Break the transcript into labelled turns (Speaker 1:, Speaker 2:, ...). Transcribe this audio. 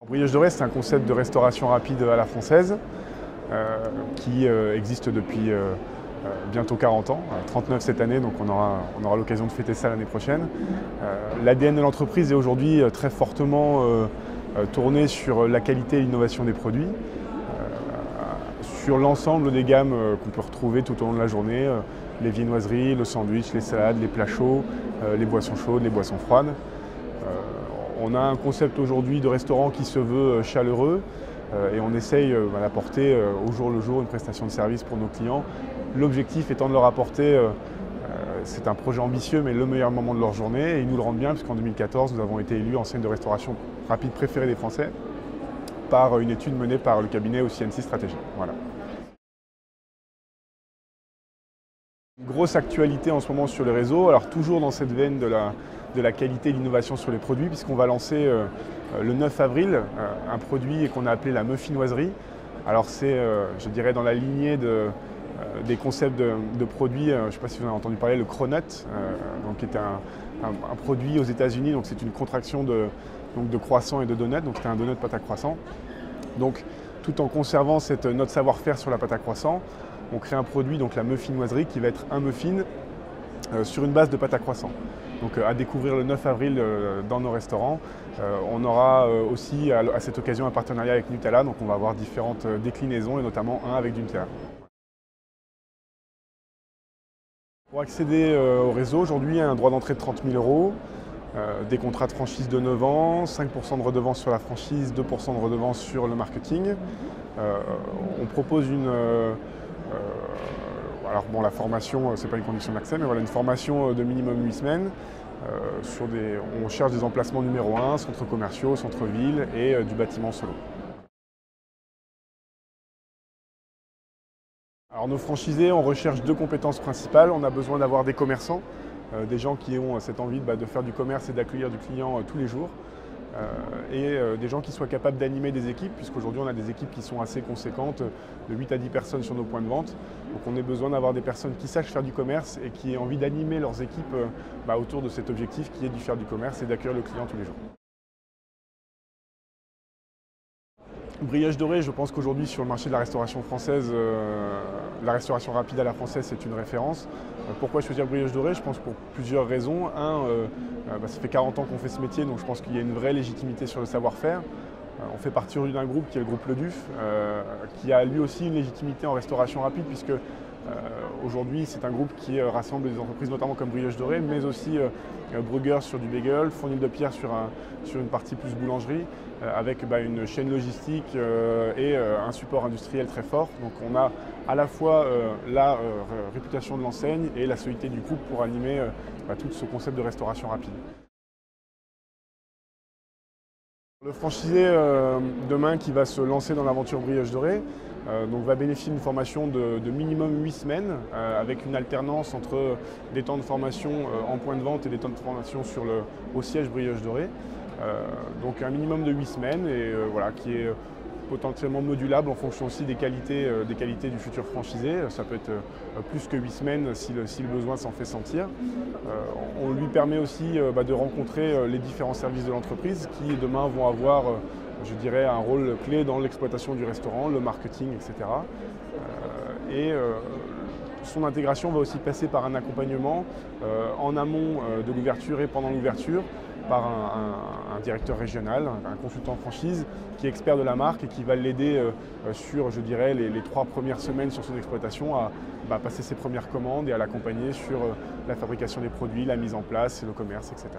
Speaker 1: Brioche dorée, c'est un concept de restauration rapide à la française qui existe depuis bientôt 40 ans, 39 cette année, donc on aura l'occasion de fêter ça l'année prochaine. L'ADN de l'entreprise est aujourd'hui très fortement tourné sur la qualité et l'innovation des produits, sur l'ensemble des gammes qu'on peut retrouver tout au long de la journée, les viennoiseries, le sandwich, les salades, les plats chauds, les boissons chaudes, les boissons froides. On a un concept aujourd'hui de restaurant qui se veut chaleureux et on essaye d'apporter au jour le jour une prestation de service pour nos clients. L'objectif étant de leur apporter, c'est un projet ambitieux, mais le meilleur moment de leur journée, et ils nous le rendent bien puisqu'en 2014 nous avons été élus enseigne de restauration rapide préférée des Français par une étude menée par le cabinet OCNC Stratégie. Voilà. Une grosse actualité en ce moment sur les réseaux, alors toujours dans cette veine de la qualité et de l'innovation sur les produits, puisqu'on va lancer le 9 avril un produit qu'on a appelé la muffinoiserie. Alors c'est, je dirais, dans la lignée des concepts de produits, je ne sais pas si vous en avez entendu parler, le cronut, qui est un produit aux États-Unis, donc c'est une contraction de croissant et de donut, donc c'est un donut pâte à croissant. Donc tout en conservant notre savoir-faire sur la pâte à croissant, on crée un produit, donc la muffinoiserie, qui va être un muffin sur une base de pâte à croissant. Donc à découvrir le 9 avril dans nos restaurants. On aura aussi à cette occasion un partenariat avec Nutella, donc on va avoir différentes déclinaisons et notamment un avec du Nutella. Pour accéder au réseau, aujourd'hui, il y a un droit d'entrée de 30 000 €, des contrats de franchise de 9 ans, 5% de redevance sur la franchise, 2% de redevance sur le marketing. On propose alors bon, la formation, ce n'est pas une condition d'accès, mais voilà, une formation de minimum 8 semaines. On cherche des emplacements numéro 1, centres commerciaux, centre-ville et du bâtiment solo. Alors nos franchisés, on recherche deux compétences principales. On a besoin d'avoir des commerçants, des gens qui ont cette envie de faire du commerce et d'accueillir du client tous les jours. Et des gens qui soient capables d'animer des équipes, puisqu'aujourd'hui on a des équipes qui sont assez conséquentes, de 8 à 10 personnes sur nos points de vente. Donc on a besoin d'avoir des personnes qui sachent faire du commerce et qui aient envie d'animer leurs équipes autour de cet objectif qui est de faire du commerce et d'accueillir le client tous les jours. Brioche dorée, je pense qu'aujourd'hui sur le marché de la restauration française, la restauration rapide à la française c'est une référence. Pourquoi choisir brioche dorée? Je pense pour plusieurs raisons. Ça fait 40 ans qu'on fait ce métier, donc je pense qu'il y a une vraie légitimité sur le savoir-faire. On fait partie aujourd'hui d'un groupe qui est le groupe Le Duf, qui a lui aussi une légitimité en restauration rapide, puisque aujourd'hui c'est un groupe qui rassemble des entreprises notamment comme Brioche dorée, mais aussi Bruegger sur du bagel, Fournil de Pierre sur une partie plus boulangerie, avec une chaîne logistique et un support industriel très fort. Donc on a à la fois la réputation de l'enseigne et la solidité du groupe pour animer tout ce concept de restauration rapide. Le franchisé demain qui va se lancer dans l'aventure brioche dorée va bénéficier d'une formation de minimum 8 semaines avec une alternance entre des temps de formation en point de vente et des temps de formation au siège brioche dorée. Donc un minimum de 8 semaines et qui est potentiellement modulable en fonction aussi des qualités du futur franchisé. Ça peut être plus que 8 semaines si le besoin s'en fait sentir. On lui permet aussi de rencontrer les différents services de l'entreprise qui demain vont avoir, je dirais, un rôle clé dans l'exploitation du restaurant, le marketing, etc. Son intégration va aussi passer par un accompagnement en amont de l'ouverture et pendant l'ouverture par un directeur régional, un consultant franchise qui est expert de la marque et qui va l'aider sur, je dirais, les 3 premières semaines sur son exploitation à passer ses premières commandes et à l'accompagner sur la fabrication des produits, la mise en place, le commerce, etc.